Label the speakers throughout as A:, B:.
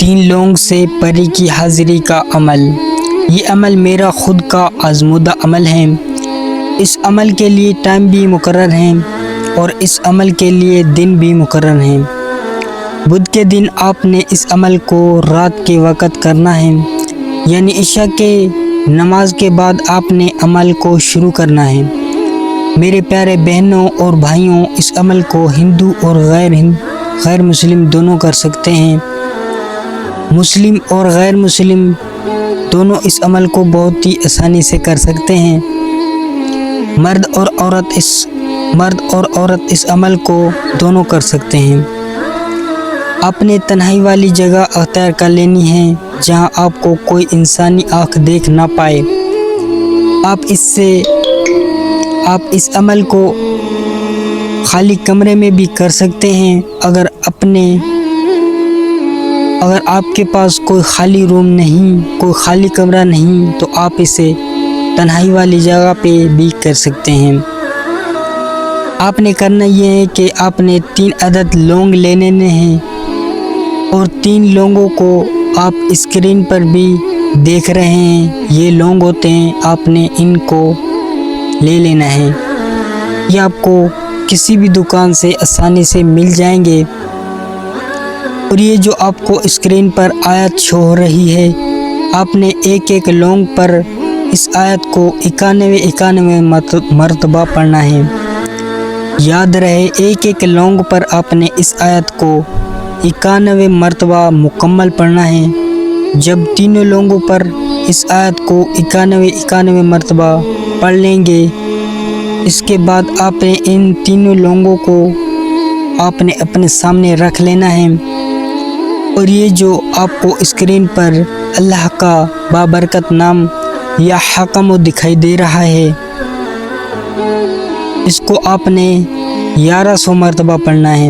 A: 3 لونگ سے پری کی حاضری کا عمل۔ یہ عمل میرا خود کا آزمودہ عمل ہے۔ اس عمل کے لیے ٹائم بھی مقرر ہے اور اس عمل کے لیے دن بھی مقرر ہیں۔ بدھ کے دن آپ نے اس عمل کو رات کے وقت کرنا ہے، یعنی عشاء کے نماز کے بعد آپ نے عمل کو شروع کرنا ہے۔ میرے پیارے بہنوں اور بھائیوں، اس عمل کو ہندو اور غیر مسلم دونوں کر سکتے ہیں۔ مسلم اور غیر مسلم دونوں اس عمل کو بہت ہی آسانی سے کر سکتے ہیں۔ مرد اور عورت اس عمل کو دونوں کر سکتے ہیں۔ آپ نے تنہائی والی جگہ اختیار کر لینی ہے جہاں آپ کو کوئی انسانی آنکھ دیکھ نہ پائے۔ آپ اس عمل کو خالی کمرے میں بھی کر سکتے ہیں۔ اگر آپ کے پاس کوئی خالی روم نہیں، کوئی خالی کمرہ نہیں، تو آپ اسے تنہائی والی جگہ پہ بھی کر سکتے ہیں۔ آپ نے کرنا یہ ہے کہ آپ نے 3 عدد لونگ لینے ہیں اور 3 لونگوں کو آپ اسکرین پر بھی دیکھ رہے ہیں۔ یہ لونگ ہوتے ہیں، آپ نے ان کو لے لینا ہے۔ یہ آپ کو کسی بھی دکان سے آسانی سے مل جائیں گے۔ اور یہ جو آپ کو اسکرین پر آیت شو ہو رہی ہے، آپ نے ایک لونگ پر اس آیت کو 91 مرتبہ پڑھنا ہے۔ یاد رہے، ایک لونگ پر آپ نے اس آیت کو 91 مرتبہ مکمل پڑھنا ہے۔ جب 3 لونگوں پر اس آیت کو 91 مرتبہ پڑھ لیں گے، اس کے بعد آپ نے ان 3 لونگوں کو آپ نے اپنے سامنے رکھ لینا ہے۔ اور یہ جو آپ کو اسکرین پر اللہ کا بابرکت نام یا حکم دکھائی دے رہا ہے، اس کو آپ نے 1100 مرتبہ پڑھنا ہے۔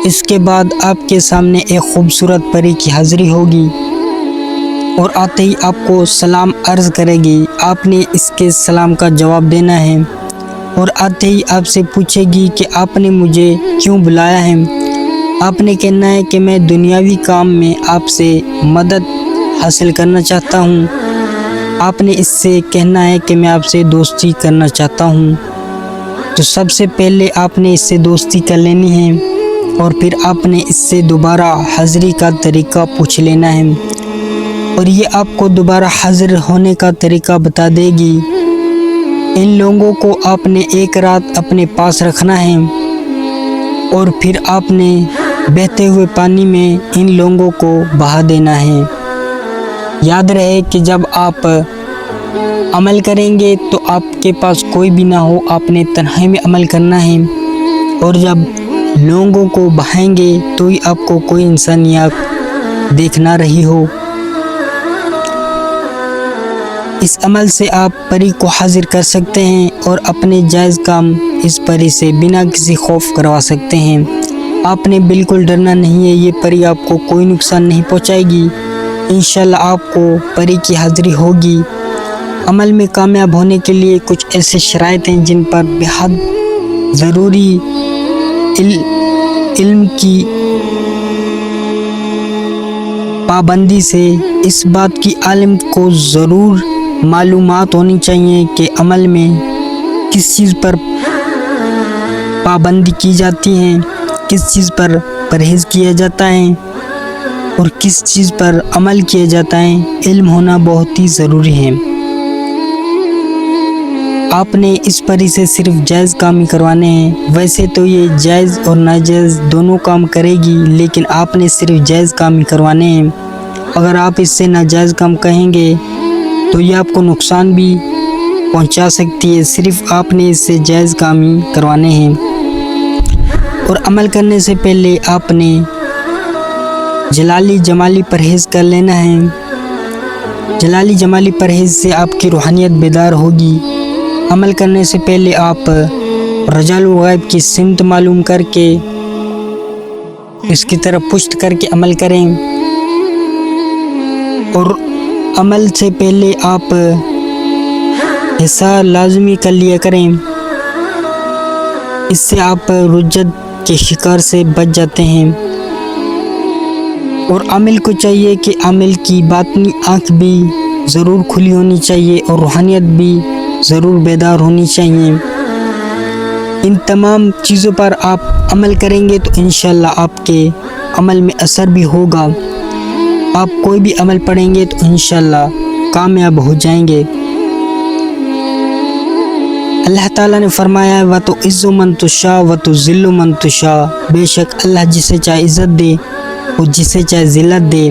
A: اس کے بعد آپ کے سامنے ایک خوبصورت پری کی حاضری ہوگی اور آتے ہی آپ کو سلام عرض کرے گی۔ آپ نے اس کے سلام کا جواب دینا ہے اور آتے ہی آپ سے پوچھے گی کہ آپ نے مجھے کیوں بلایا ہے۔ آپ نے کہنا ہے کہ میں دنیاوی کام میں آپ سے مدد حاصل کرنا چاہتا ہوں۔ آپ نے اس سے کہنا ہے کہ میں آپ سے دوستی کرنا چاہتا ہوں۔ تو سب سے پہلے آپ نے اس سے دوستی کر لینی ہے اور پھر آپ نے اس سے دوبارہ حاضری کا طریقہ پوچھ لینا ہے اور یہ آپ کو دوبارہ حاضر ہونے کا طریقہ بتا دے گی۔ ان لوگوں کو آپ نے ایک رات اپنے پاس رکھنا ہے اور پھر آپ نے بہتے ہوئے پانی میں ان لوگوں کو بہا دینا ہے۔ یاد رہے کہ جب آپ عمل کریں گے تو آپ کے پاس کوئی بھی نہ ہو، آپ نے تنہائی میں عمل کرنا ہے، اور جب لوگوں کو بہائیں گے تو ہی آپ کو کوئی انسانی آنکھ دیکھ نہ رہی ہو۔ اس عمل سے آپ پری کو حاضر کر سکتے ہیں اور اپنے جائز کام اس پری سے بنا کسی خوف کروا سکتے ہیں۔ آپ نے بالکل ڈرنا نہیں ہے، یہ پری آپ کو کوئی نقصان نہیں پہنچائے گی۔ انشاءاللہ آپ کو پری کی حاضری ہوگی۔ عمل میں کامیاب ہونے کے لیے کچھ ایسے شرائط ہیں جن پر بہت ضروری علم کی پابندی سے اس بات کی عالم کو ضرور معلومات ہونی چاہیے کہ عمل میں کس چیز پر پابندی کی جاتی ہے، کس چیز پر پرہیز کیا جاتا ہے اور کس چیز پر عمل کیا جاتا ہے۔ علم ہونا بہت ہی ضروری ہے۔ آپ نے اس پری سے صرف جائز کام ہی کروانے ہیں۔ ویسے تو یہ جائز اور ناجائز دونوں کام کرے گی، لیکن آپ نے صرف جائز کام ہی کروانے ہیں۔ اگر آپ اس سے ناجائز کام کہیں گے تو یہ آپ کو نقصان بھی پہنچا سکتی ہے۔ صرف آپ نے اس سے جائز کام ہی کروانے ہیں۔ اور عمل کرنے سے پہلے آپ نے جلالی جمالی پرہیز کر لینا ہے۔ جلالی جمالی پرہیز سے آپ کی روحانیت بیدار ہوگی۔ عمل کرنے سے پہلے آپ رجال الغیب کی سمت معلوم کر کے اس کی طرف پشت کر کے عمل کریں، اور عمل سے پہلے آپ حصہ لازمی کر لیا کریں۔ اس سے آپ رجت کے شکار سے بچ جاتے ہیں۔ اور عامل کو چاہیے کہ عامل کی باطنی آنکھ بھی ضرور کھلی ہونی چاہیے اور روحانیت بھی ضرور بیدار ہونی چاہیے۔ ان تمام چیزوں پر آپ عمل کریں گے تو انشاءاللہ آپ کے عمل میں اثر بھی ہوگا۔ آپ کوئی بھی عمل پڑھیں گے تو انشاءاللہ کامیاب ہو جائیں گے۔ اللہ تعالیٰ نے فرمایا ہے وَتُعِزُّ مَن تَشَاءُ وَتُذِلُّ مَن تَشَاءُ، بے شک اللہ جسے چاہے عزت دے اور جسے چاہے ذلت دے۔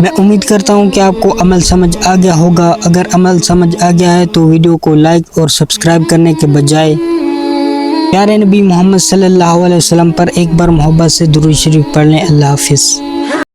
A: میں امید کرتا ہوں کہ آپ کو عمل سمجھ آ گیا ہوگا۔ اگر عمل سمجھ آ گیا ہے تو ویڈیو کو لائک اور سبسکرائب کرنے کے بجائے پیارے نبی محمد صلی اللہ علیہ وسلم پر ایک بار محبت سے درود شریف پڑھ لیں۔ اللہ حافظ۔